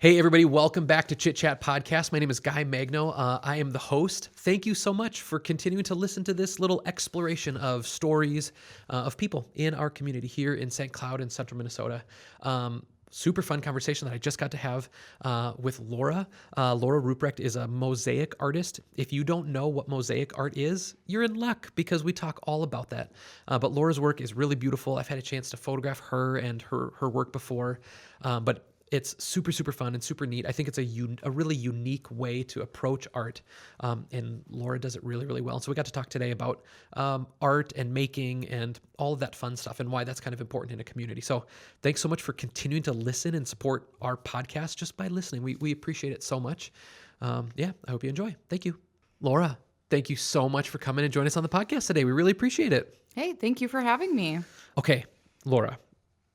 Hey, everybody, welcome back to Chit Chat Podcast. My name is Guy Magno. I am the host. Thank you so much for continuing to listen to this little exploration of stories of people in our community here in St. Cloud in central Minnesota. Super fun conversation that I just got to have with Laura. Laura Ruprecht is a mosaic artist. If you don't know what mosaic art is, you're in luck because we talk all about that. But Laura's work is really beautiful. I've had a chance to photograph her and her work before, but it's super, super fun and super neat. I think it's a really unique way to approach art, and Laura does it really, really well. So we got to talk today about art and making and all of that fun stuff and why that's kind of important in a community. So thanks so much for continuing to listen and support our podcast just by listening. We appreciate it so much. I hope you enjoy. Thank you. Laura, thank you so much for coming and joining us on the podcast today. We really appreciate it. Hey, thank you for having me. Okay, Laura.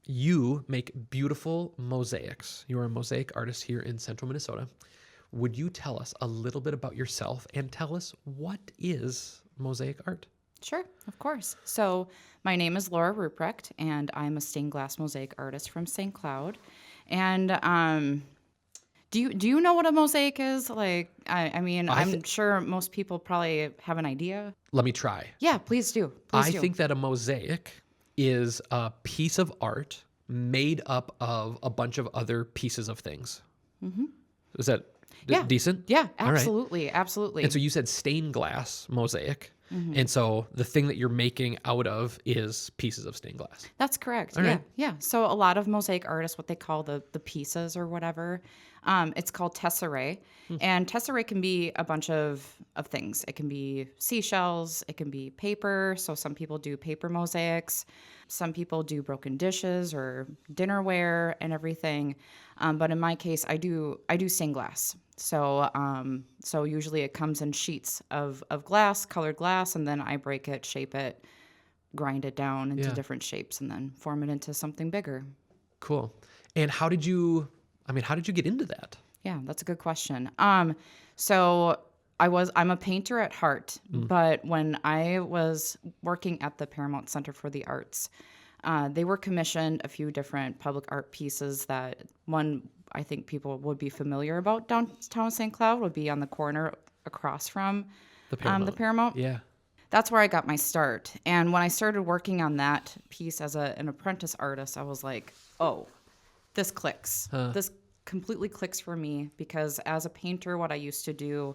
You make beautiful mosaics. You're a mosaic artist here in central Minnesota. Would you tell us a little bit about yourself and tell us what is mosaic art? Sure, of course. So my name is Laura Ruprecht, and I'm a stained glass mosaic artist from St. Cloud. And do you know what a mosaic is? I'm sure most people probably have an idea. Let me try. Yeah, please do. I think that a mosaic is a piece of art made up of a bunch of other pieces of things. Mm-hmm. Is that decent? Yeah, absolutely. Right. Absolutely. And so you said stained glass mosaic. Mm-hmm. And so the thing that you're making out of is pieces of stained glass. That's correct. All right. Yeah. So a lot of mosaic artists, what they call the pieces or whatever, it's called tesserae. And tesserae can be a bunch of things. It can be seashells. It can be paper. So some people do paper mosaics. Some people do broken dishes or dinnerware and everything. But in my case, I do stained glass. So usually it comes in sheets of glass, colored glass, and then I break it, shape it, grind it down into different shapes, and then form it into something bigger. Cool. And how did you get into that? Yeah, that's a good question. So I'm a painter at heart, but when I was working at the Paramount Center for the Arts, they were commissioned a few different public art pieces that one I think people would be familiar about downtown St. Cloud would be on the corner across from the Paramount. Yeah. That's where I got my start. And when I started working on that piece as an apprentice artist, I was like, oh, this clicks. This completely clicks for me because as a painter, what I used to do,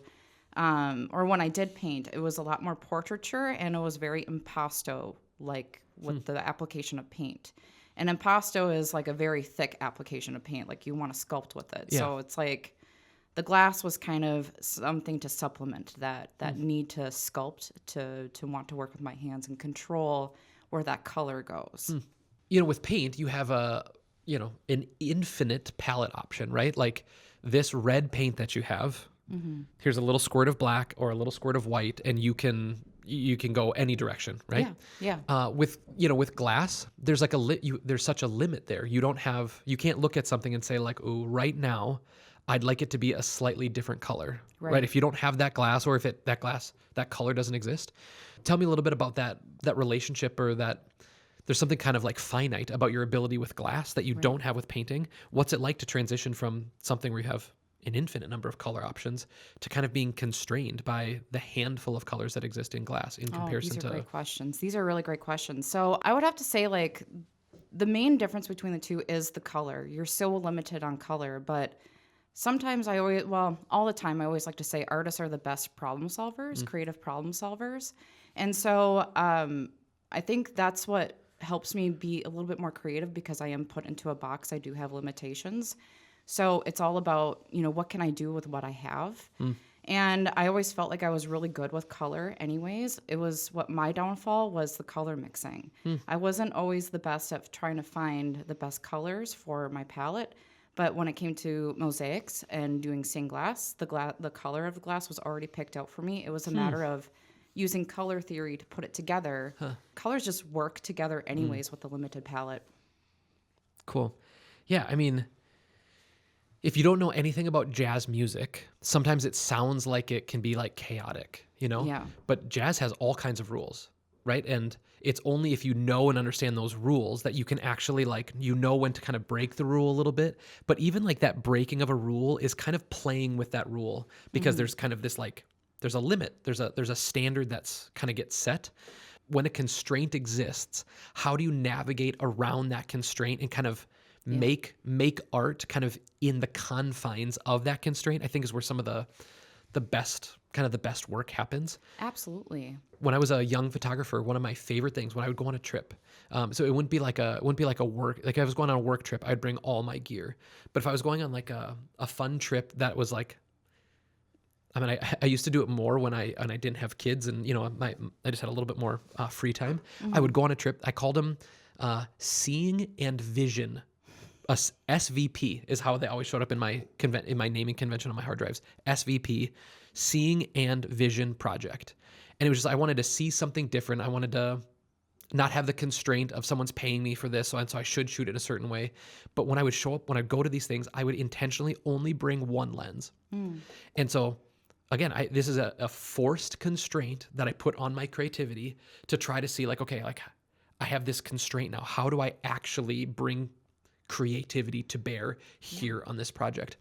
or when I did paint, it was a lot more portraiture and it was very impasto, like with the application of paint. And impasto is like a very thick application of paint, like you want to sculpt with it. Yeah. So it's like the glass was kind of something to supplement that need to sculpt to want to work with my hands and control where that color goes. With paint, you have an infinite palette option, right? Like this red paint that you have, here's a little squirt of black or a little squirt of white, and you can go any direction, right? Yeah. With glass, there's like there's such a limit there. You can't look at something and say like, oh, right now, I'd like it to be a slightly different color, right? If you don't have that glass, or if that color doesn't exist. Tell me a little bit about that relationship, or that there's something kind of like finite about your ability with glass that you don't have with painting. What's it like to transition from something where you have an infinite number of color options to kind of being constrained by the handful of colors that exist in glass in comparison to... These are great questions. These are really great questions. So I would have to say, like, the main difference between the two is the color. You're so limited on color, but sometimes all the time I always like to say artists are the best problem solvers, creative problem solvers. And so I think that's what helps me be a little bit more creative because I am put into a box. I do have limitations. So it's all about, what can I do with what I have? And I always felt like I was really good with color anyways. It was what my downfall was the color mixing. I wasn't always the best at trying to find the best colors for my palette. But when it came to mosaics and doing stained glass, the color of the glass was already picked out for me. It was a matter of using color theory to put it together. Colors just work together anyways with the limited palette. Cool. Yeah, I mean, if you don't know anything about jazz music, sometimes it sounds like it can be like chaotic, Yeah. But jazz has all kinds of rules. right? And it's only if you know and understand those rules that you can actually when to kind of break the rule a little bit. But even like that breaking of a rule is kind of playing with that rule, because there's kind of this there's a limit, there's a standard that's kind of gets set. When a constraint exists, how do you navigate around that constraint and kind of make art kind of in the confines of that constraint? I think is where some of the best work happens. Absolutely. When I was a young photographer, one of my favorite things when I would go on a trip, so it wouldn't be like a work, like if I was going on a work trip, I'd bring all my gear. But if I was going on like a fun trip that was like, I mean, I used to do it more when I didn't have kids, and I just had a little bit more free time. I would go on a trip. I called them Seeing and Vision. SVP is how they always showed up in my naming convention on my hard drives. SVP, Seeing and Vision Project. And it was just, I wanted to see something different. I wanted to not have the constraint of someone's paying me for this, so I should shoot it a certain way. But when I would show up, when I'd go to these things, I would intentionally only bring one lens. And so, again, this is a forced constraint that I put on my creativity to try to see okay, I have this constraint now. How do I actually bring creativity to bear here on this project?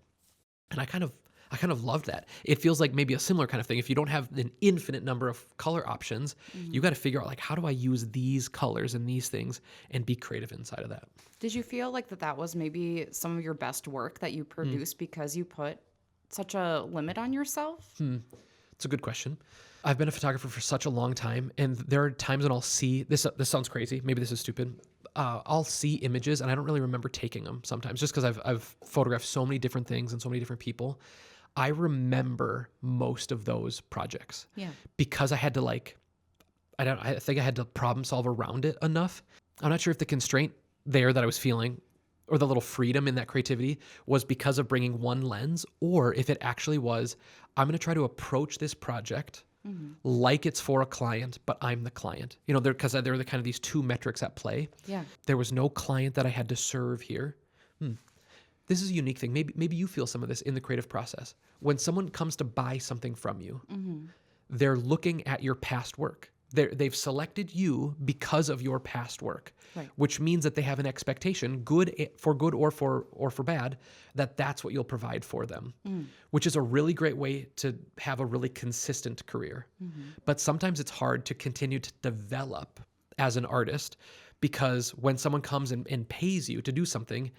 And I kind of loved that. It feels like maybe a similar kind of thing. If you don't have an infinite number of color options, you got to figure out how do I use these colors and these things and be creative inside of that. Did you feel like that was maybe some of your best work that you produced because you put such a limit on yourself? It's a good question. I've been a photographer for such a long time, and there are times when I'll see this. This sounds crazy. Maybe this is stupid. I'll see images and I don't really remember taking them sometimes, just because I've photographed so many different things and so many different people. I remember most of those projects because I had to I think I had to problem solve around it enough. I'm not sure if the constraint there that I was feeling, or the little freedom in that creativity, was because of bringing one lens, or if it actually was, I'm going to try to approach this project like it's for a client, but I'm the client. Because there are the kind of these two metrics at play. Yeah. There was no client that I had to serve here. This is a unique thing. Maybe you feel some of this in the creative process. When someone comes to buy something from you, they're looking at your past work. They've selected you because of your past work, which means that they have an expectation, for good or for bad, that's what you'll provide for them, which is a really great way to have a really consistent career. But sometimes it's hard to continue to develop as an artist, because when someone comes and pays you to do something,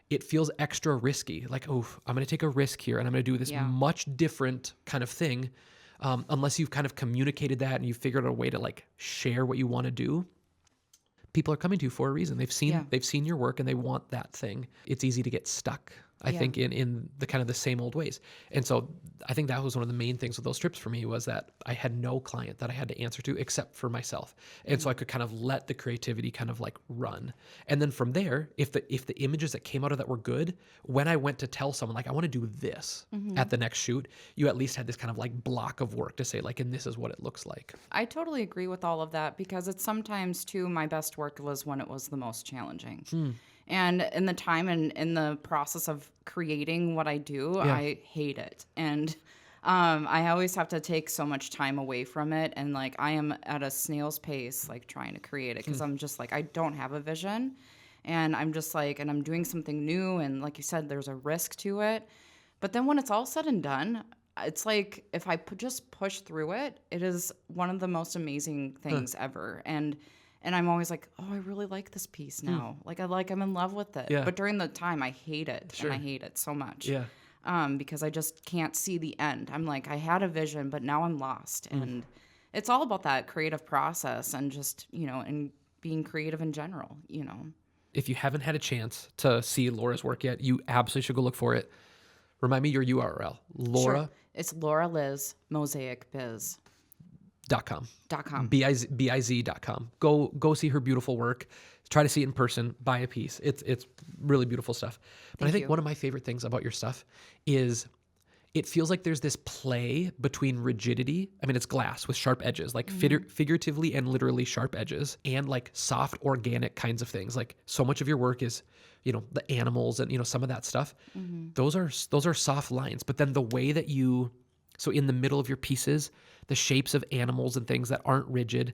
it feels extra risky. Like, oh, I'm going to take a risk here and I'm going to do this much different kind of thing. Unless you've kind of communicated that and you've figured out a way to share what you want to do, people are coming to you for a reason. They've seen your work and they want that thing. It's easy to get stuck, I think, in the kind of the same old ways. And so I think that was one of the main things with those trips for me, was that I had no client that I had to answer to except for myself. And so I could kind of let the creativity kind of run. And then from there, if the images that came out of that were good, when I went to tell someone I want to do this at the next shoot, you at least had this kind of block of work to say and this is what it looks like. I totally agree with all of that, because it's sometimes too, my best work was when it was the most challenging. And in the time and in the process of creating what I do, I hate it. And I always have to take so much time away from it. And I am at a snail's pace, trying to create it, because I'm just I don't have a vision. And I'm just and I'm doing something new. And like you said, there's a risk to it. But then when it's all said and done, it's if I just push through it, it is one of the most amazing things ever. And I'm always oh, I really like this piece now. I'm in love with it. But during the time, I hate it. And I hate it so much. Because I just can't see the end. I'm I had a vision, but now I'm lost. And it's all about that creative process and just, and being creative in general, If you haven't had a chance to see Laura's work yet, you absolutely should go look for it. Remind me your URL. Laura. Sure. It's Laura Liz Mosaic Biz. .com. BIZ.com. Go see her beautiful work. Try to see it in person. Buy a piece. It's really beautiful stuff. But I think one of my favorite things about your stuff is it feels like there's this play between rigidity. I mean, it's glass with sharp edges, figuratively and literally sharp edges, and soft, organic kinds of things. So much of your work is, the animals and, some of that stuff. Those are soft lines. But then the way that so in the middle of your pieces, the shapes of animals and things that aren't rigid,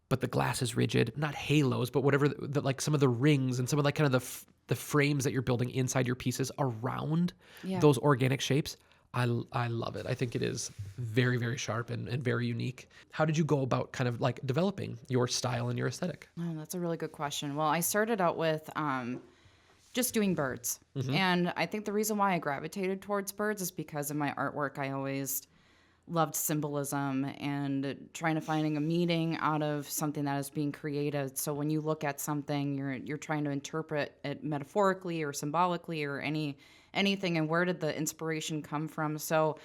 but the glass is rigid, not halos, but whatever, like some of the rings and some of like kind of the frames that you're building inside your pieces around Yeah. those organic shapes. I love it. I think it is very, very sharp and very unique. How did you go about kind of like developing your style and your aesthetic? Oh, that's a really good question. Well, I started out with just doing birds. And I think the reason why I gravitated towards birds is because in my artwork, I always loved symbolism and trying to finding a meaning out of something that is being created. So when you look at something, you're trying to interpret it metaphorically or symbolically or anything, and where did the inspiration come from? So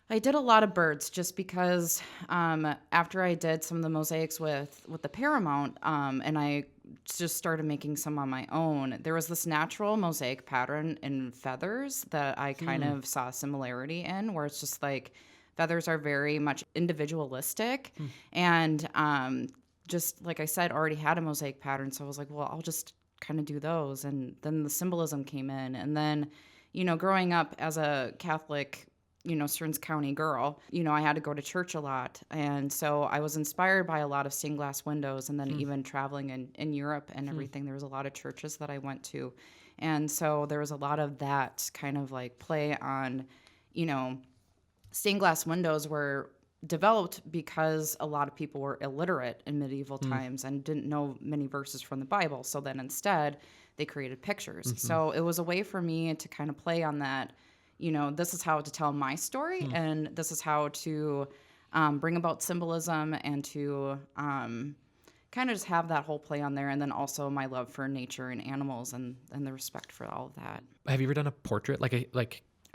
I did a lot of birds just because after I did some of the mosaics with the Paramount, and I just started making some on my own, there was this natural mosaic pattern in feathers that I kind of saw a similarity in, where it's just like feathers are very much individualistic. And just like I said, already had a mosaic pattern. So I was like, well, I'll just kind of do those. And then the symbolism came in. And then, growing up as a Catholic, Stearns County girl, I had to go to church a lot. And so I was inspired by a lot of stained glass windows. And then even traveling in Europe and everything, there was a lot of churches that I went to. And so there was a lot of that kind of like play on, stained glass windows were developed because a lot of people were illiterate in medieval times and didn't know many verses from the Bible. So then instead, they created pictures. So it was a way for me to kind of play on that. This is how to tell my story, and this is how to bring about symbolism and to kind of just have that whole play on there. And then also my love for nature and animals and the respect for all of that. Have you ever done a portrait?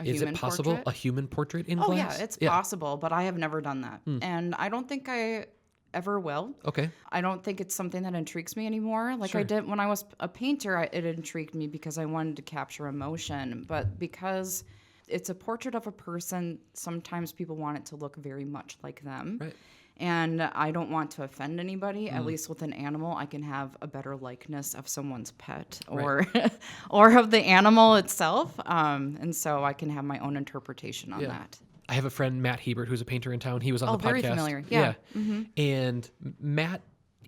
Is it possible portrait? a human portrait in Oh, glass? yeah, it's possible, but I have never done that. And I don't think I ever will. Okay. I don't think it's something that intrigues me anymore. Like Sure. I did when I was a painter, it intrigued me because I wanted to capture emotion. But because it's a portrait of a person, sometimes people want it to look very much like them. Right. And I don't want to offend anybody. At least with an animal, I can have a better likeness of someone's pet or or of the animal itself. And so I can have my own interpretation on that. I have a friend, Matt Hebert, who's a painter in town. He was on the podcast. Very familiar. Yeah. And Matt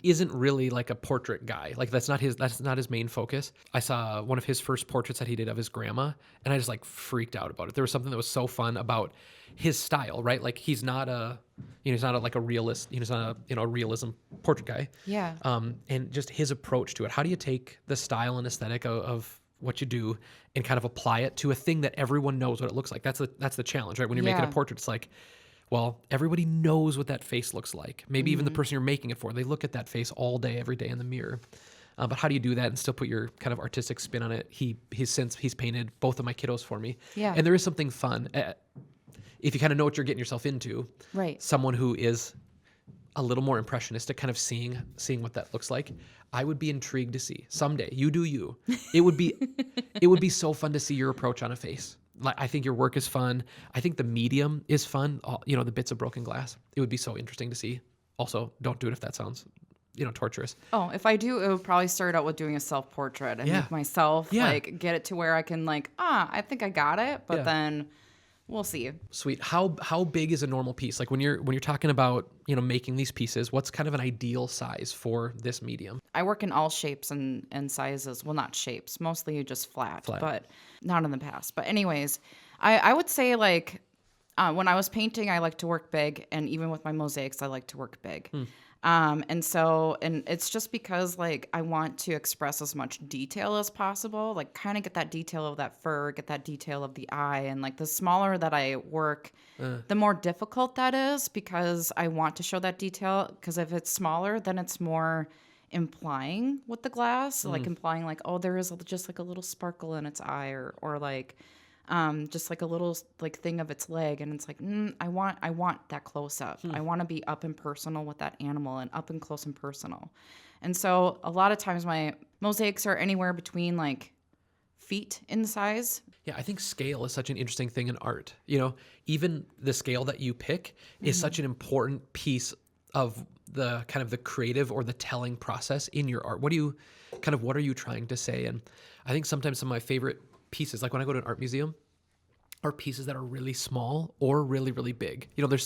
isn't really like a portrait guy. Like that's not his main focus. I saw one of his first portraits that he did of his grandma, and I just like freaked out about it. There was something that was so fun about his style, right? Like he's not a realist. He's not a realism portrait guy. Yeah. And just his approach to it. How do you take the style and aesthetic of what you do and kind of apply it to a thing that everyone knows what it looks like? That's the challenge, right? When you're making a portrait, it's like, well, everybody knows what that face looks like. Maybe even the person you're making it for, they look at that face all day, every day in the mirror. But how do you do that and still put your kind of artistic spin on it? He's painted both of my kiddos for me. Yeah. And there is something fun. If you kind of know what you're getting yourself into, Right. someone who is a little more impressionistic, kind of seeing what that looks like, I would be intrigued to see someday. You do you. It would be so fun to see your approach on a face. Like I think your work is fun. I think the medium is fun. The bits of broken glass. It would be so interesting to see. Also, don't do it if that sounds, torturous. Oh, if I do, it would probably start out with doing a self-portrait and make myself like get it to where I can like, I think I got it, but then we'll see. Sweet. How big is a normal piece? Like when you're talking about, making these pieces, what's kind of an ideal size for this medium? I work in all shapes and sizes. Well, not shapes, mostly just flat. But not in the past. But anyways, I would say like when I was painting, I like to work big. And even with my mosaics, I like to work big. And it's just because like I want to express as much detail as possible, like kind of get that detail of that fur, get that detail of the eye. And like the smaller that I work, the more difficult that is because I want to show that detail. Because if it's smaller, then it's more implying with the glass, like implying like, oh, there is just like a little sparkle in its eye or like just like a little like thing of its leg, and it's like I want that close up. I want to be up and personal with that animal and up and close and personal. And so a lot of times my mosaics are anywhere between like feet in size. Yeah, I think scale is such an interesting thing in art. Even the scale that you pick is such an important piece of the kind of the creative or the telling process in your art. What are you trying to say? And I think sometimes some of my favorite pieces, like when I go to an art museum, are pieces that are really small or really, really big. You know,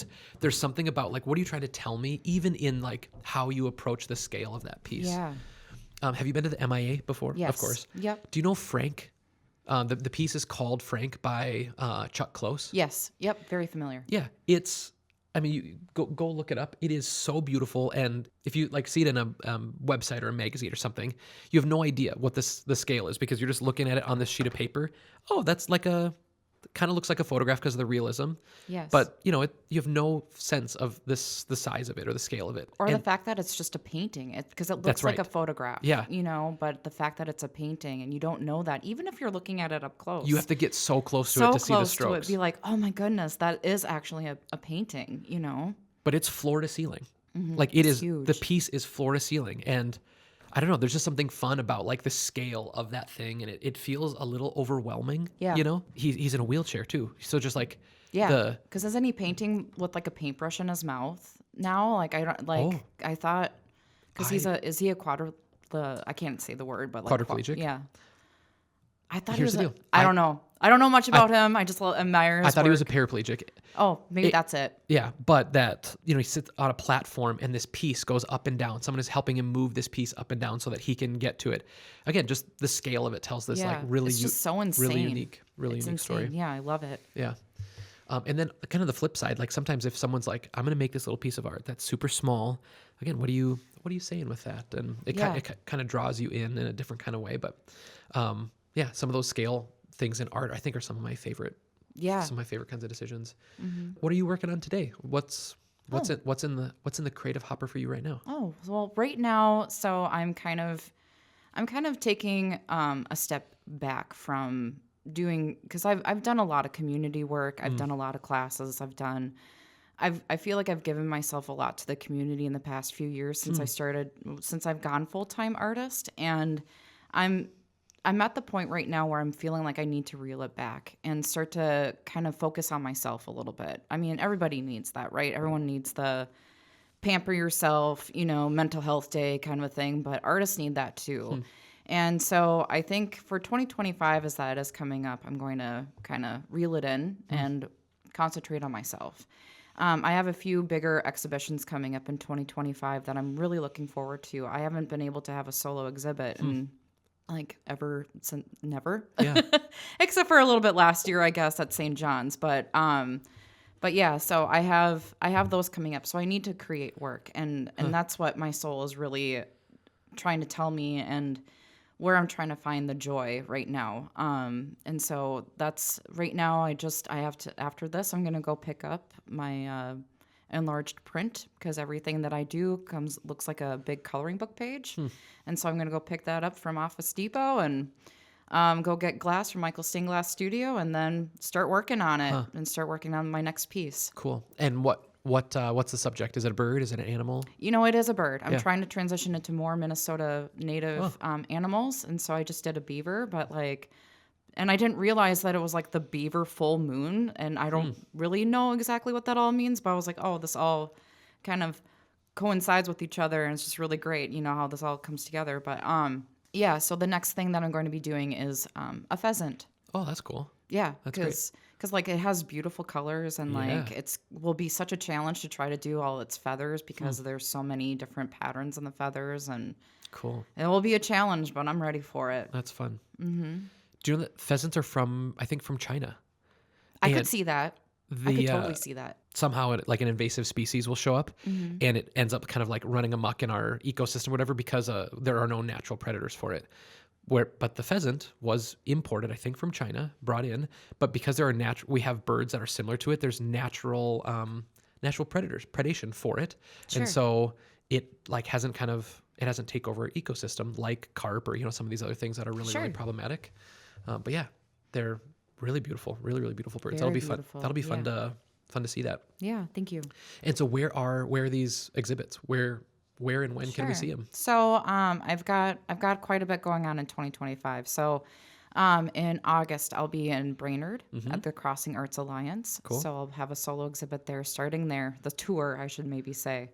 there's something about like, what are you trying to tell me, even in like how you approach the scale of that piece. Yeah. Have you been to the MIA before? Yes. Of course. Yep. Do you know Frank? The piece is called Frank by Chuck Close. Yes. Yep. Very familiar. Yeah, I mean, you go look it up. It is so beautiful, and if you like see it in a website or a magazine or something, you have no idea what the scale is because you're just looking at it on this sheet of paper. Oh, that's like kind of looks like a photograph because of the realism. Yes. But you know, you have no sense of the size of it or the scale of it, Or and the fact that it's just a painting, because it looks That's like a right. photograph. Yeah. You know, but the fact that it's a painting and you don't know that, even if you're looking at it up close, you have to get so close to so it to see the close to strokes. it, be like, oh my goodness, that is actually a painting. You know. But it's floor to ceiling. Like it is, huge. the piece is floor to ceiling. And I don't know, there's just something fun about like the scale of that thing. And it feels a little overwhelming. Yeah. You know, he's in a wheelchair too. So just like Yeah, because isn't he painting with like a paintbrush in his mouth now? Like I don't like. Oh. I thought because is he a I can't say the word, but like Quadriplegic? yeah. I thought Here's he the was. deal. I don't know. I don't know much about him. I just admire his I thought he was a work. paraplegic. Oh, maybe that's it. Yeah, but that, you know, he sits on a platform and this piece goes up and down. Someone is helping him move this piece up and down so that he can get to it. Again, just the scale of it tells this Yeah, like really, it's just so insane. really unique It's insane. story. Yeah, I love it. Yeah. And then kind of the flip side, like sometimes if someone's like, I'm going to make this little piece of art that's super small, again, what are you saying with that? And it kind of draws you in a different kind of way. But yeah, some of those scale things in art, I think are some of my favorite. Yeah. Some of my favorite kinds of decisions. What are you working on today? What's in the creative hopper for you right now? Oh, well, right now, so I'm kind of taking a step back from doing, because I've done a lot of community work. I've done a lot of classes. I feel like I've given myself a lot to the community in the past few years since I've gone full-time artist, and I'm at the point right now where I'm feeling like I need to reel it back and start to kind of focus on myself a little bit. I mean, everybody needs that, right? Everyone needs the pamper yourself, you know, mental health day kind of a thing, but artists need that too. And so I think for 2025, as that is coming up, I'm going to kind of reel it in and concentrate on myself. I have a few bigger exhibitions coming up in 2025 that I'm really looking forward to. I haven't been able to have a solo exhibit in like ever since never. Yeah. Except for a little bit last year, I guess, at St. John's. But yeah, so I have those coming up. So I need to create work, and that's what my soul is really trying to tell me, and where I'm trying to find the joy right now. And so that's right now. I have to, after this, I'm gonna go pick up my enlarged print, because everything that I do looks like a big coloring book page. And so I'm going to go pick that up from Office Depot and go get glass from Michael Stained Glass Studio, and then start working on it and start working on my next piece. Cool. And what's the subject? Is it a bird? Is it an animal? You know, it is a bird. I'm trying to transition it to more Minnesota native animals. And so I just did a beaver, but and I didn't realize that it was like the beaver full moon, and I don't really know exactly what that all means, but I was like, oh, this all kind of coincides with each other, and it's just really great, you know, how this all comes together. But yeah, so the next thing that I'm going to be doing is a pheasant. Oh, that's cool. Yeah, That's because like it has beautiful colors, and like will be such a challenge to try to do all its feathers, because there's so many different patterns in the feathers, and Cool. it will be a challenge, but I'm ready for it. That's fun. Do you know that pheasants are from China? I And could see that. I could totally see that. Somehow like an invasive species will show up, and it ends up kind of like running amok in our ecosystem or whatever, because there are no natural predators for it. But the pheasant was imported, I think, from China, brought in, but because we have birds that are similar to it, there's natural predation for it. Sure. And so it hasn't taken over our ecosystem like carp or, you know, some of these other things that are really, really problematic. But yeah, they're really beautiful, really, really beautiful birds. Very That'll be fun. beautiful. That'll be fun to see that. Yeah, thank you. And so where are these exhibits? Where and when can we see them? So I've got quite a bit going on in 2025. So in August, I'll be in Brainerd at the Crossing Arts Alliance. Cool. So I'll have a solo exhibit there, starting there, the tour, I should maybe say.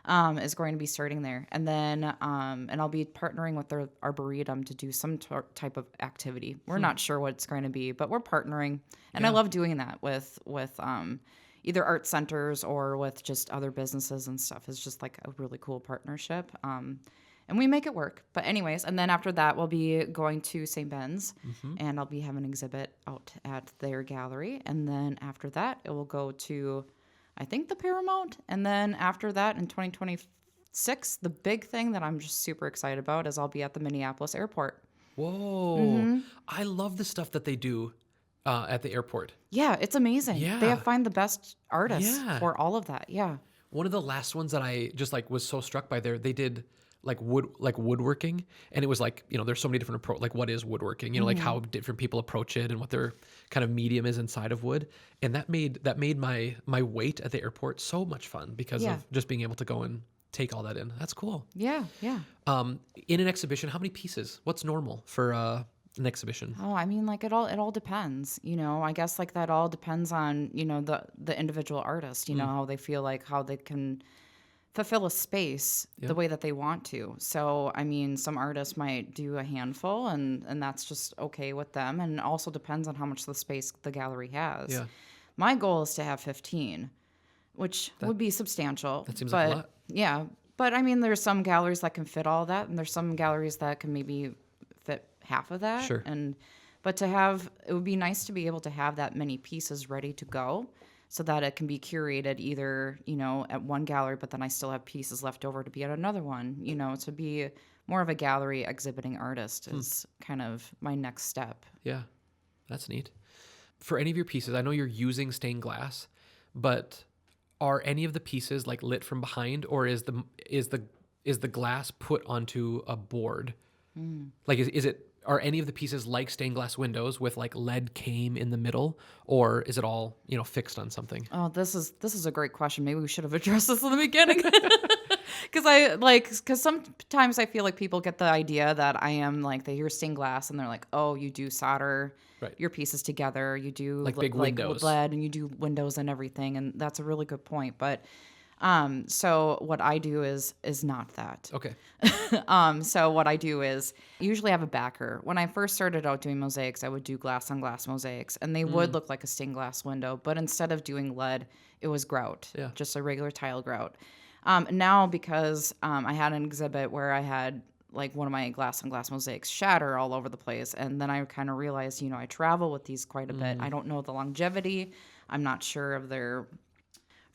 is going to be starting there. And then, and I'll be partnering with the Arboretum to do some type of activity. We're not sure what it's going to be, but we're partnering. And I love doing that with either art centers or with just other businesses and stuff. It's just like a really cool partnership. And we make it work. But anyways, and then after that, we'll be going to St. Ben's, and I'll be having an exhibit out at their gallery. And then after that, it will go to, I think, the Paramount. And then after that, in 2026, the big thing that I'm just super excited about is I'll be at the Minneapolis airport. Whoa. I love the stuff that they do at the airport. Yeah, it's amazing. Yeah. They have find the best artists Yeah. for all of that. Yeah. One of the last ones that I just like was so struck by there, they did like woodworking, and it was like, there's so many different approach, like what is woodworking, like how different people approach it and what their kind of medium is inside of wood. And that made my wait at the airport so much fun because of just being able to go and take all that in. That's cool. Yeah. Yeah. In an exhibition, how many pieces? What's normal for an exhibition? Oh, I mean, like it all depends, I guess like that all depends on, the individual artist, how they feel like how they can fulfill a space the way that they want to. So, I mean, some artists might do a handful and that's just okay with them. And it also depends on how much the space the gallery has. Yeah. My goal is to have 15, which would be substantial. That seems like a lot. Yeah. But I mean, there's some galleries that can fit all that, and there's some galleries that can maybe fit half of that. Sure. But it would be nice to be able to have that many pieces ready to go so that it can be curated either, at one gallery, but then I still have pieces left over to be at another one, to be more of a gallery exhibiting artist is kind of my next step. Yeah, that's neat. For any of your pieces, I know you're using stained glass, but are any of the pieces like lit from behind, or is the glass put onto a board? Like, are any of the pieces like stained glass windows with like lead came in the middle, or is it all, fixed on something? Oh, this is a great question. Maybe we should have addressed this in the beginning. Because sometimes I feel like people get the idea that I am like, they hear stained glass and they're like, oh, you do solder your pieces together. You do like big windows, lead, and you do windows and everything. And that's a really good point. But so what I do is not that. Okay. So what I do is usually have a backer. When I first started out doing mosaics, I would do glass on glass mosaics, and they would look like a stained glass window, but instead of doing lead, it was grout, just a regular tile grout. Now, because I had an exhibit where I had like one of my glass on glass mosaics shatter all over the place, and then I kind of realized, I travel with these quite a bit. I don't know the longevity. I'm not sure of their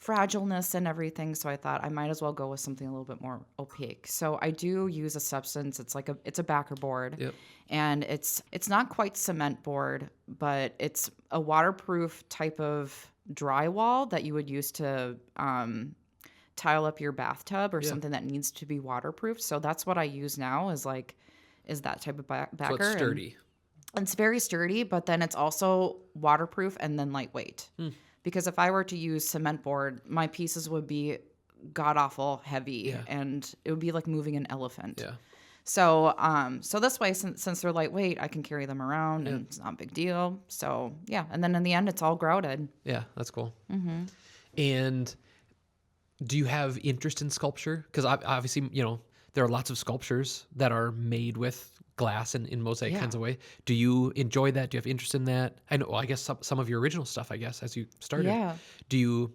fragileness and everything, so I thought I might as well go with something a little bit more opaque. So I do use a substance. It's a backer board, and it's not quite cement board, but it's a waterproof type of drywall that you would use to tile up your bathtub or something that needs to be waterproof. So that's what I use now is that type of backer. So it's sturdy. And it's very sturdy, but then it's also waterproof and then lightweight. Because if I were to use cement board, my pieces would be god-awful heavy, and it would be like moving an elephant. Yeah. So this way, since they're lightweight, I can carry them around, and it's not a big deal. So, yeah. And then in the end, it's all grouted. Yeah, that's cool. Mm-hmm. And do you have interest in sculpture? Because obviously, there are lots of sculptures that are made with glass and in mosaic kinds of way. Do you enjoy that? Do you have interest in that? I know, I guess some of your original stuff, I guess, as you started. Yeah. Do you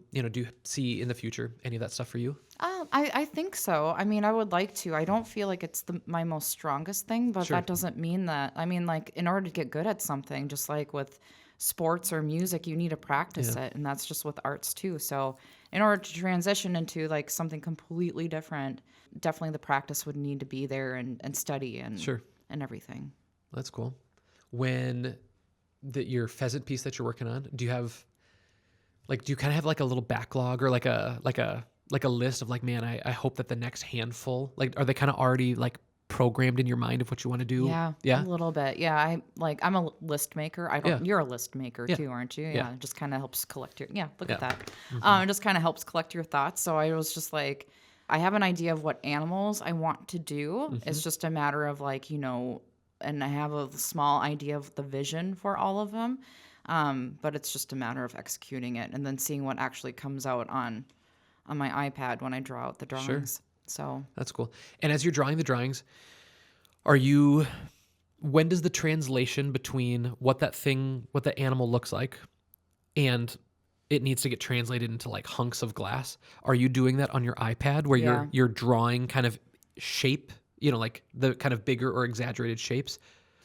see in the future any of that stuff for you? I think so. I mean, I would like to. I don't feel like it's my most strongest thing, but that doesn't mean that. I mean, like, in order to get good at something, just like with sports or music, you need to practice it, and that's just with arts too. So in order to transition into like something completely different, definitely the practice would need to be there and study and everything. That's cool. When your pheasant piece that you're working on, do you kind of have like a little backlog or like a list of like, man, I hope that the next handful, like, are they kind of already like programmed in your mind of what you want to do? Yeah, a little bit. Yeah, I'm a list maker. You're a list maker too, aren't you? Yeah, it just kind of helps collect your. Yeah, look at that. It just kind of helps collect your thoughts. So I was just like, I have an idea of what animals I want to do. It's just a matter of like, and I have a small idea of the vision for all of them. But it's just a matter of executing it and then seeing what actually comes out on on my iPad when I draw out the drawings. So That's cool. And as you're drawing the drawings, when does the translation between what the animal looks like and it needs to get translated into like hunks of glass? Are you doing that on your iPad where Yeah. you're drawing kind of shape, like the kind of bigger or exaggerated shapes?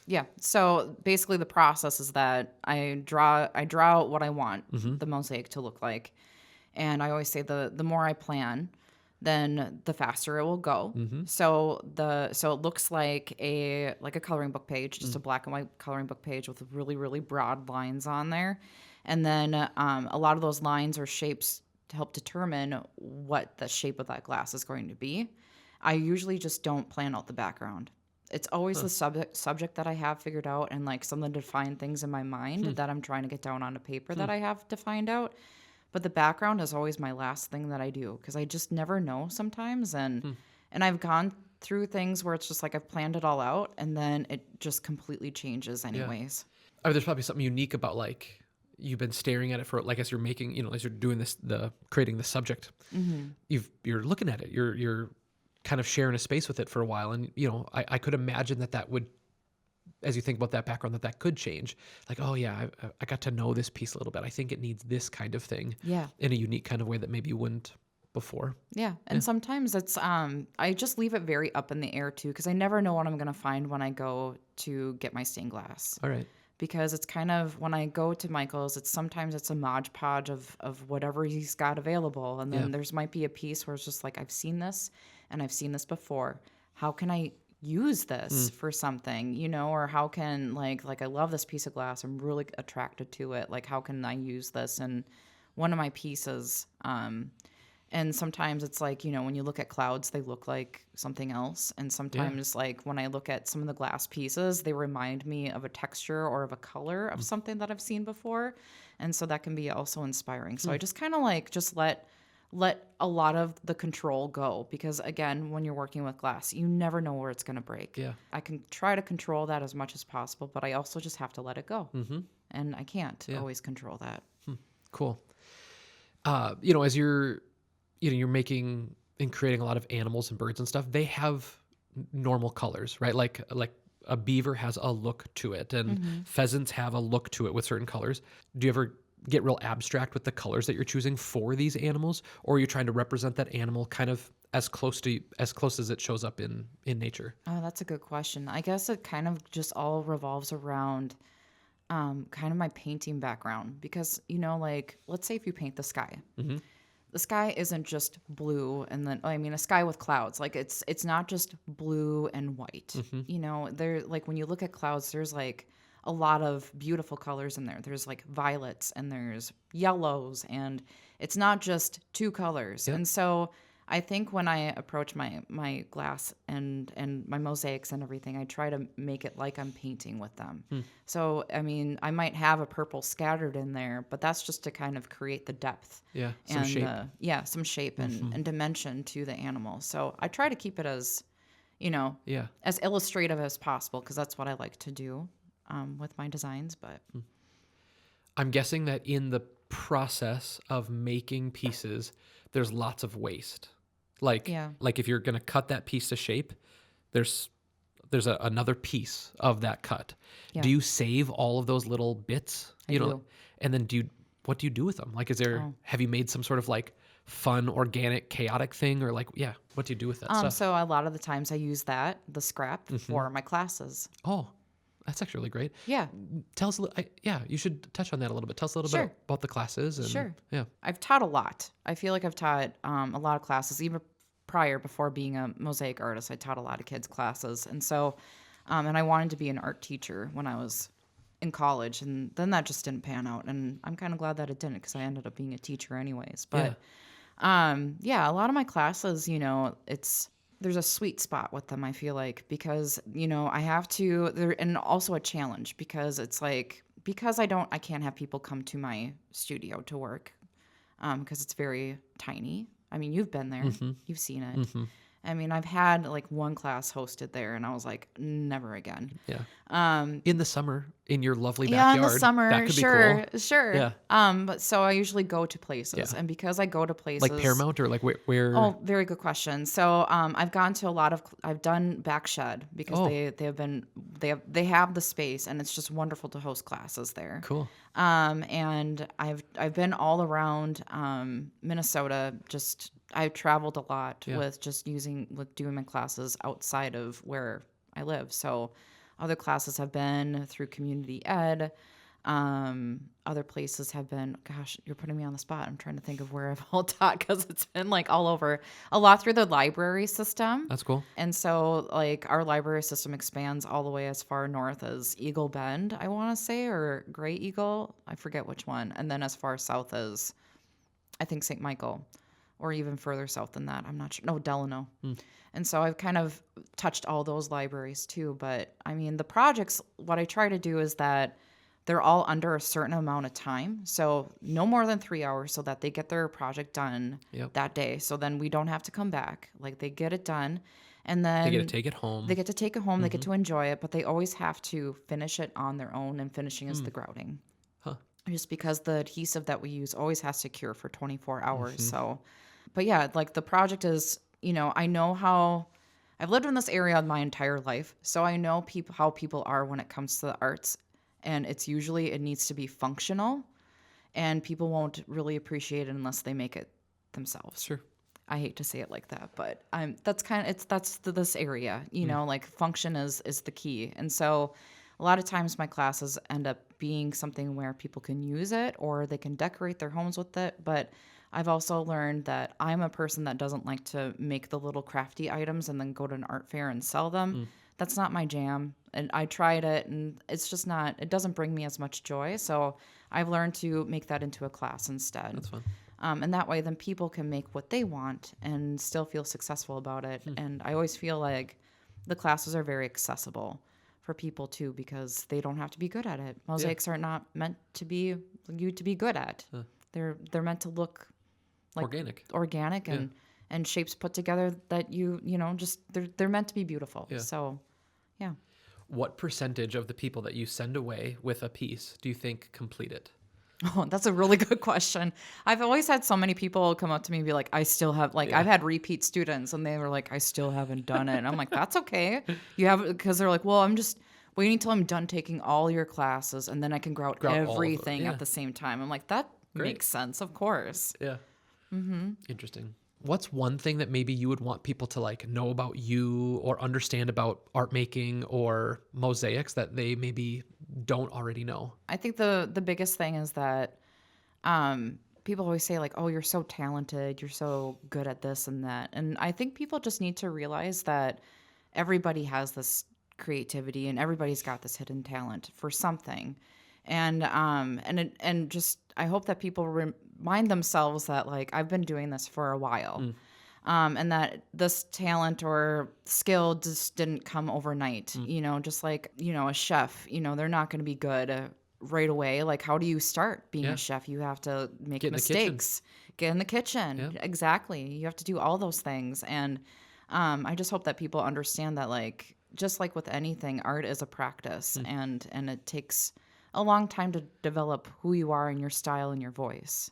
yeah. So basically the process is that I draw out what I want the mosaic to look like. And I always say the more I plan, then the faster it will go. So it looks like a coloring book page, just a black and white coloring book page with really, really broad lines on there. And then a lot of those lines or shapes to help determine what the shape of that glass is going to be. I usually just don't plan out the background. It's always the subject that I have figured out and like some of the defined things in my mind that I'm trying to get down on a paper that I have defined out. But the background is always my last thing that I do because I just never know sometimes. And I've gone through things where it's just like I've planned it all out and then it just completely changes anyways. There's probably something unique about like you've been staring at it for like as you're making, as you're doing creating the subject, you're looking at it, you're kind of sharing a space with it for a while. And, I could imagine that would, as you think about that background, that could change. Like, oh yeah, I got to know this piece a little bit. I think it needs this kind of thing in a unique kind of way that maybe you wouldn't before. Yeah. And sometimes it's, I just leave it very up in the air too, because I never know what I'm going to find when I go to get my stained glass. All right. Because it's kind of, when I go to Michael's, sometimes it's a Mod Podge of whatever he's got available. And then there's might be a piece where it's just like, I've seen this and I've seen this before. How can I use this for something, or how can like I love this piece of glass. I'm really attracted to it. Like, how can I use this in one of my pieces? And sometimes it's like, when you look at clouds, they look like something else. And sometimes like when I look at some of the glass pieces, they remind me of a texture or of a color of something that I've seen before. And so that can be also inspiring. So I just kind of like just let a lot of the control go, because again, when you're working with glass, you never know where it's going to break. Yeah. I can try to control that as much as possible, but I also just have to let it go. And I can't always control that. Cool. As you're making and creating a lot of animals and birds and stuff, they have normal colors, right? Like a beaver has a look to it, and pheasants have a look to it with certain colors. Do you ever get real abstract with the colors that you're choosing for these animals, or are you trying to represent that animal kind of as close as it shows up in nature? Oh, that's a good question. I guess it kind of just all revolves around kind of my painting background, because like, let's say if you paint the sky. The sky isn't just blue and then a sky with clouds. Like it's not just blue and white. There, like when you look at clouds, there's like a lot of beautiful colors in there. There's like violets and there's yellows, and it's not just two colors. And so I think when I approach my glass and my mosaics and everything, I try to make it like I'm painting with them. So, I might have a purple scattered in there, but that's just to kind of create the depth. Yeah, some and, shape. Some shape and dimension to the animal. So I try to keep it as, as illustrative as possible, because that's what I like to do with my designs. But I'm guessing that in the process of making pieces, there's lots of waste. Like if you're going to cut that piece to shape, there's another piece of that cut. Yeah. Do you save all of those little bits? I do. And then what do you do with them? Like, have you made some sort of like fun, organic, chaotic thing, or like, what do you do with that stuff? So a lot of the times I use the scrap for my classes. Oh, that's actually really great. Yeah. Tell us a little, you should touch on that a little bit. Tell us a little bit about the classes. And, sure. Yeah. I've taught a lot. I feel like I've taught a lot of classes, even before being a mosaic artist. I taught a lot of kids classes. And so, and I wanted to be an art teacher when I was in college, and then that just didn't pan out. And I'm kind of glad that it didn't, because I ended up being a teacher anyways. But a lot of my classes, there's a sweet spot with them, I feel like, because, I have to, and also a challenge, because it's like, because I can't have people come to my studio to work, because it's very tiny. You've been there, you've seen it. I mean, I've had like one class hosted there, and I was like, never again. Yeah. In the summer, in your lovely Yeah, in the backyard, that summer, could sure, be cool. sure. Yeah. But so I usually go to places, Yeah. and because I go to Like places, Paramount or like where? oh, very good question. So, I've gone to a lot of, I've done Backshed because Oh. they have the space, and it's just wonderful to host classes there. Cool. And I've been all around Minnesota. Just I've traveled a lot Yeah. with doing my classes outside of where I live. So other classes have been through community ed. Other places have been, gosh, you're putting me on the spot. I'm trying to think of where I've all taught because it's been like all over. A lot through the library system. That's cool. And so, like, our library system expands all the way as far north as Eagle Bend, I want to say, or Gray Eagle. I forget which one. And then as far south as, I think, St. Michael, or even further south than that. I'm not sure. No, Delano. And so I've kind of touched all those libraries too. But I mean, the projects, what I try to do is that they're all under a certain amount of time. So no more than 3 hours so that they get their project done that day. So then we don't have to come back. Like they get it done. And then They get to take it home. They get to take it home. They get to enjoy it, but they always have to finish it on their own, and finishing is the grouting. Huh. Just because the adhesive that we use always has to cure for 24 hours. So, but yeah, like the project is, I know how I've lived in this area my entire life. So I know how people are when it comes to the arts. And it's usually, it needs to be functional, and people won't really appreciate it unless they make it themselves. Sure. I hate to say it like that, but that's this area, like function is the key. And so a lot of times my classes end up being something where people can use it or they can decorate their homes with it. But I've also learned that I'm a person that doesn't like to make the little crafty items and then go to an art fair and sell them. That's not my jam. And I tried it, and it's just not, it doesn't bring me as much joy. So I've learned to make that into a class instead. That's fun. And that way then people can make what they want and still feel successful about it. And I always feel like the classes are very accessible for people too, because they don't have to be good at it. Mosaics are not meant to be good at. They're meant to look like organic and shapes put together that they're meant to be beautiful. Yeah. So, yeah. What percentage of the people that you send away with a piece do you think complete it? Oh, that's a really good question. I've always had so many people come up to me and be like, I still have, like, I've had repeat students and they were like, I still haven't done it. And I'm like, that's okay. You have, because they're like, well, I'm just waiting until I'm done taking all your classes and then I can grout everything at the same time. I'm like, that makes sense, of course. Yeah. Interesting. What's one thing that maybe you would want people to like know about you or understand about art making or mosaics that they maybe don't already know? I think the biggest thing is that people always say like, oh, you're so talented, you're so good at this and that. And I think people just need to realize that everybody has this creativity and everybody's got this hidden talent for something. And just I hope that people remind themselves that like I've been doing this for a while. And that this talent or skill just didn't come overnight, just like, a chef, they're not going to be good right away. Like, how do you start being a chef? You have to make mistakes, get in the kitchen. Yeah. Exactly. You have to do all those things. And I just hope that people understand that, like, just like with anything, art is a practice and it takes a long time to develop who you are and your style and your voice.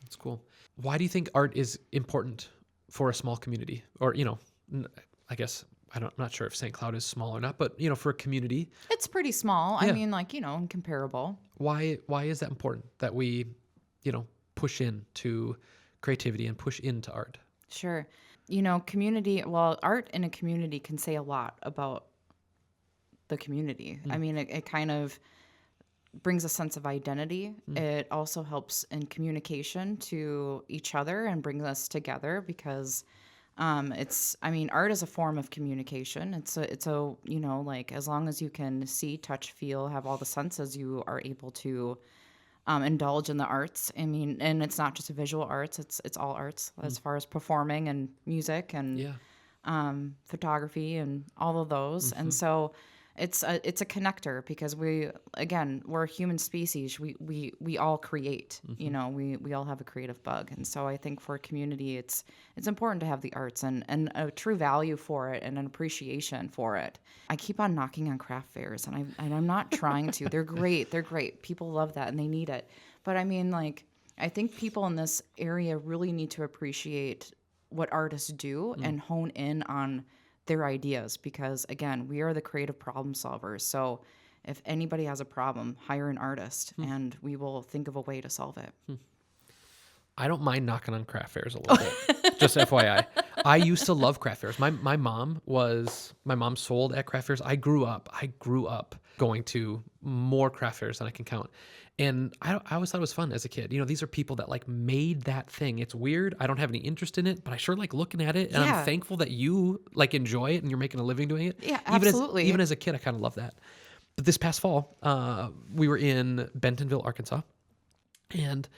That's cool. Why do you think art is important for a small community? Or, I guess, I'm not sure if St. Cloud is small or not, but, for a community. It's pretty small. Yeah. I mean, like, comparable. Why is that important that we, push into creativity and push into art? Sure. Art in a community can say a lot about the community. I mean, it kind of brings a sense of identity. It also helps in communication to each other and brings us together because art is a form of communication. It's a like as long as you can see, touch, feel, have all the senses, you are able to indulge in the arts. I mean, and it's not just visual arts, it's all arts as far as performing and music and photography and all of those. And so it's a connector because we're a human species. We all create, you know, we all have a creative bug. And so I think for a community, it's important to have the arts and a true value for it and an appreciation for it. I keep on knocking on craft fairs and I'm not trying to. They're great. They're great. People love that and they need it. But I mean, like, I think people in this area really need to appreciate what artists do and hone in on their ideas because, again, we are the creative problem solvers. So if anybody has a problem, hire an artist and we will think of a way to solve it. I don't mind knocking on craft fairs a little bit. Just FYI. I used to love craft fairs. My mom sold at craft fairs. I grew up going to more craft fairs than I can count. And I always thought it was fun as a kid. You know, these are people that like made that thing. It's weird. I don't have any interest in it, but I sure like looking at it. And I'm thankful that you like enjoy it and you're making a living doing it. Yeah, absolutely. Even as a kid, I kind of love that. But this past fall, we were in Bentonville, Arkansas. And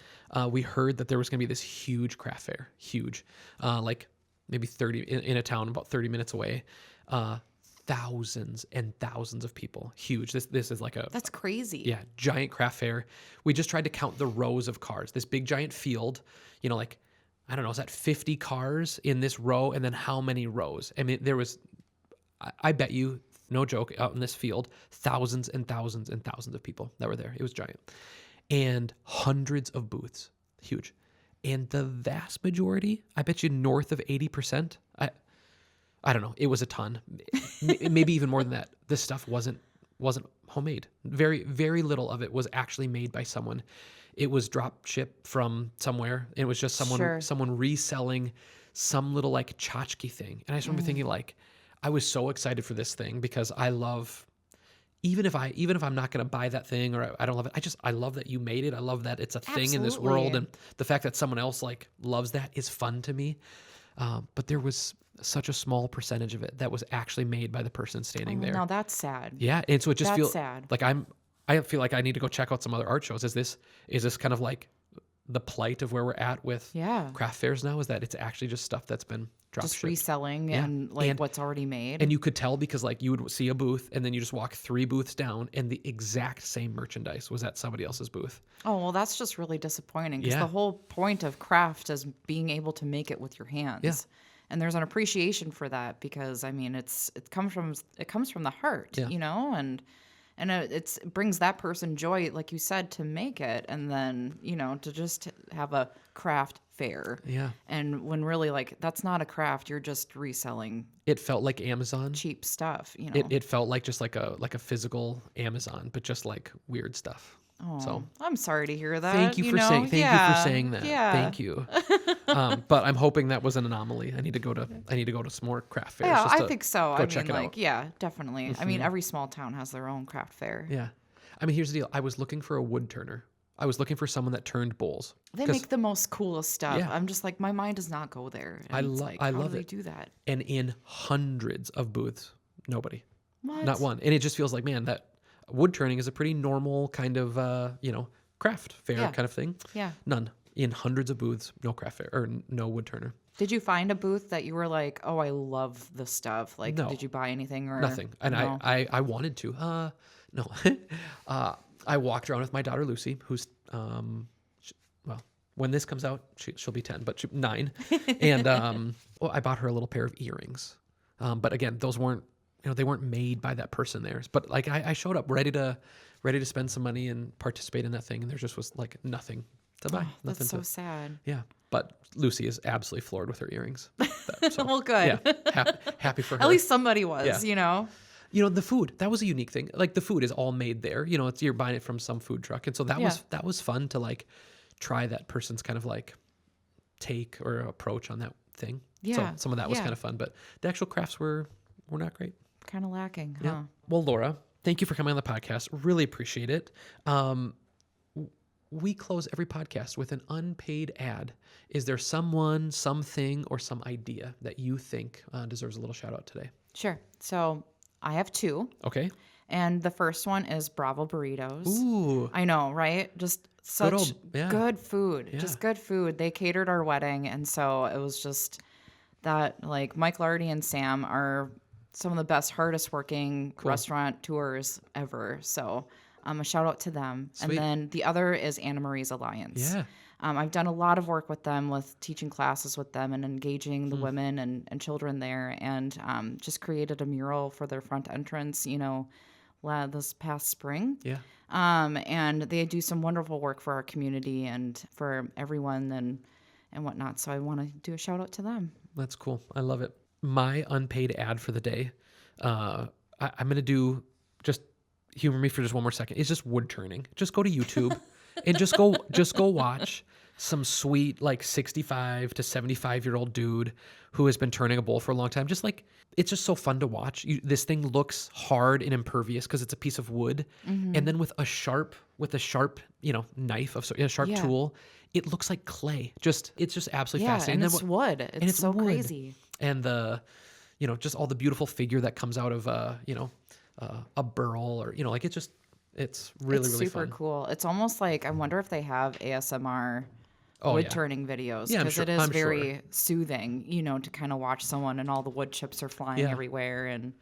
we heard that there was going to be this huge craft fair, like maybe 30 in a town about 30 minutes away. Thousands and thousands of people, huge. This is like That's crazy. Yeah, giant craft fair. We just tried to count the rows of cars. This big giant field, you know, like I don't know, is that 50 cars in this row, and then how many rows? I mean, there was, I bet you, no joke, out in this field, thousands and thousands and thousands of people that were there. It was giant. And hundreds of booths, huge. And the vast majority, I bet you north of 80%, I don't know, it was a ton, maybe even more than that. This stuff wasn't homemade. Very, very little of it was actually made by someone. It was drop shipped from somewhere. It was just someone reselling some little like tchotchke thing. And I just remember thinking like, I was so excited for this thing because I love, even if I'm not going to buy that thing or I don't love it, I love that you made it. I love that it's a thing in this world. And the fact that someone else like loves that is fun to me. But there was such a small percentage of it that was actually made by the person standing there. No, that's sad. Yeah. And so it just feels sad. like I feel like I need to go check out some other art shows. Is this kind of like the plight of where we're at with craft fairs now? Is that it's actually just stuff that's been just reselling and like what's already made. And you could tell because like you would see a booth and then you just walk 3 booths down and the exact same merchandise was at somebody else's booth. Oh, well, that's just really disappointing because the whole point of craft is being able to make it with your hands. Yeah. And there's an appreciation for that because I mean it comes from the heart, you know, and it brings that person joy, like you said, to make it, and then you know to just have a craft fair. Yeah. And when really like that's not a craft, you're just reselling. It felt like Amazon. Cheap stuff, you know. It felt like just like a physical Amazon, but just like weird stuff. Oh, so I'm sorry to hear that. Thank you for saying that. Yeah. Thank you. But I'm hoping that was an anomaly. I need to go to some more craft fairs. Yeah, I think so. I mean, check it out. Yeah, definitely. I mean, every small town has their own craft fair. Yeah. I mean, here's the deal. I was looking for a wood turner. I was looking for someone that turned bowls. They make the most coolest stuff. Yeah. I'm just like, my mind does not go there. And I love it. How do they do that? And in hundreds of booths, nobody. What? Not one. And it just feels like, man, that wood turning is a pretty normal kind of, craft fair kind of thing. Yeah. None. In hundreds of booths, no craft fair or no wood turner. Did you find a booth that you were like, oh, I love this stuff? Like, no. Did you buy anything or nothing? And no? I wanted to. No. I walked around with my daughter Lucy, who's when this comes out, she'll be 10, but 9. And I bought her a little pair of earrings. But again, those weren't. They weren't made by that person there. But like I showed up ready to spend some money and participate in that thing, and there just was like nothing to buy. That's so sad. Yeah, but Lucy is absolutely floored with her earrings. So, well, good. Yeah, happy for her. At least somebody was, you know. The food, that was a unique thing. Like the food is all made there. You're buying it from some food truck, and so that was fun to like try that person's kind of like take or approach on that thing. Yeah. So some of that was kind of fun, but the actual crafts were not great. Kind of lacking, huh? Well, Laura, thank you for coming on the podcast. Really appreciate it. We close every podcast with an unpaid ad. Is there someone, something, or some idea that you think deserves a little shout out today? Sure. So I have 2. Okay. And the first one is Bravo Burritos. Ooh. I know, right? Just such good food. Yeah. Just good food. They catered our wedding. And so it was just that, like, Mike Lardy and Sam are some of the best, hardest working restaurateurs ever. So a shout out to them. Sweet. And then the other is Anna Marie's Alliance. Yeah. I've done a lot of work with them, with teaching classes with them and engaging the women and children there, and just created a mural for their front entrance, this past spring. Yeah. And they do some wonderful work for our community and for everyone and whatnot. So I want to do a shout out to them. That's cool. I love it. My unpaid ad for the day, I'm going to do, just humor me for just one more second. It's just wood turning. Just go to YouTube and just go watch some sweet, like 65 to 75-year-old dude who has been turning a bowl for a long time. Just like, it's just so fun to watch. This thing looks hard and impervious because it's a piece of wood. And then with a sharp, knife a sharp tool, it looks like clay. It's just absolutely fascinating. And it's wood. It's so wood. crazy. And just all the beautiful figure that comes out of, a burl or, it's really, really super fun. cool. It's almost like, I wonder if they have ASMR wood turning videos, Yeah, I'm because sure- it is I'm very sure. soothing, to kind of watch someone and all the wood chips are flying Yeah. everywhere. And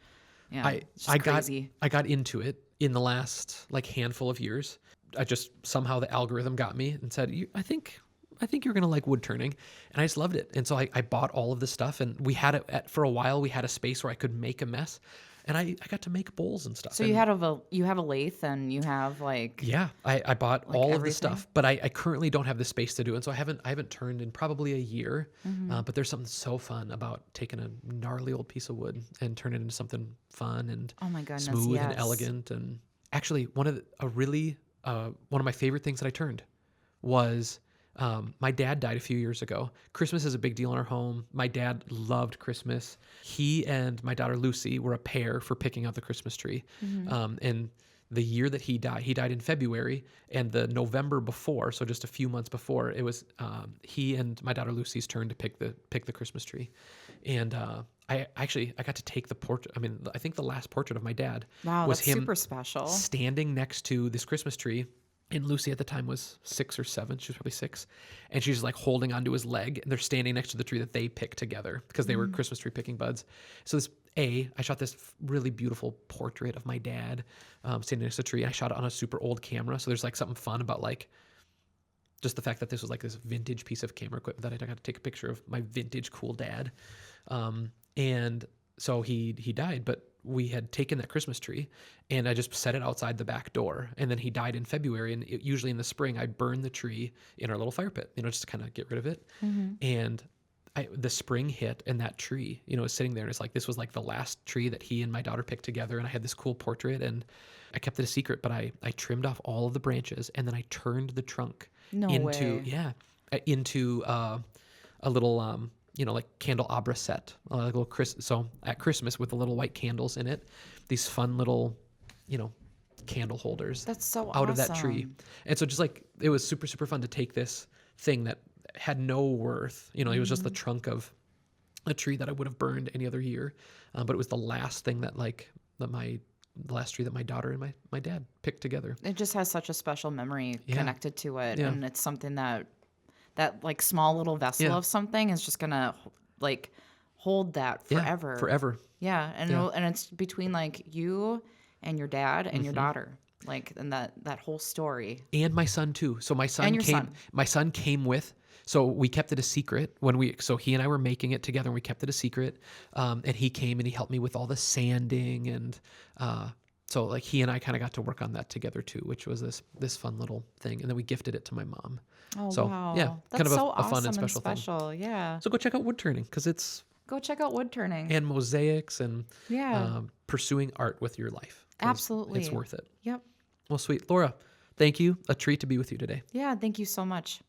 it's just I crazy. got into it in the last handful of years. I just somehow the algorithm got me and said, I think you're going to like wood turning. And I just loved it. And so I bought all of this stuff, and we had it for a while. We had a space where I could make a mess, and I got to make bowls and stuff. So and you have a lathe, and you have like, yeah, I bought all of the everything? stuff, but I currently don't have the space to do it. And so I haven't turned in probably a year. But there's something so fun about taking a gnarly old piece of wood and turning it into something fun and oh my goodness, smooth and yes. elegant. And actually, one of my favorite things that I turned was, my dad died a few years ago. Christmas is a big deal in our home. My dad loved Christmas. He and my daughter Lucy were a pair for picking out the Christmas tree. And the year that he died in February, and the November before, so just a few months before, it was he and my daughter Lucy's turn to pick the Christmas tree. And I got to take the portrait. I mean, I think the last portrait of my dad was that's him super special. standing next to this Christmas tree. And Lucy at the time was 6 or 7. She was probably 6. And she's like holding onto his leg. And they're standing next to the tree that they picked together because they were Christmas tree picking buds. So I shot this really beautiful portrait of my dad standing next to the tree. And I shot it on a super old camera. So there's like something fun about like just the fact that this was like this vintage piece of camera equipment that I got to take a picture of my vintage cool dad. And so he died, but we had taken that Christmas tree and I just set it outside the back door. And then he died in February. And usually in the spring, I burn the tree in our little fire pit, just to kind of get rid of it. And the spring hit, and that tree, was sitting there. And it's like, this was like the last tree that he and my daughter picked together. And I had this cool portrait, and I kept it a secret, but I trimmed off all of the branches, and then I turned the trunk into a little, like candelabra set, like a little so at Christmas with the little white candles in it, these fun little, candle holders. That's so out of that awesome. tree. And so just like, it was super, super fun to take this thing that had no worth, it was just the trunk of a tree that I would have burned any other year. But it was the last thing the last tree that my daughter and my dad picked together. It just has such a special memory connected to it. Yeah. And it's something that like small little vessel of something is just gonna like hold that forever. Yeah, forever. Yeah, and it's between like you and your dad and your daughter, like, and that whole story. And my son too. So my son And your came. son. My son came with. So we kept it a secret so he and I were making it together, and we kept it a secret. And he came and he helped me with all the sanding, and so like he and I kind of got to work on that together too, which was this fun little thing. And then we gifted it to my mom. Oh, So, wow. yeah, That's kind of so a fun awesome and special thing. Yeah. So go check out wood turning, because it's Go check out wood turning. and mosaics and Yeah. pursuing art with your life. 'Cause Absolutely. it's worth it. Yep. Well, sweet, Laura. Thank you. A treat to be with you today. Yeah. Thank you so much.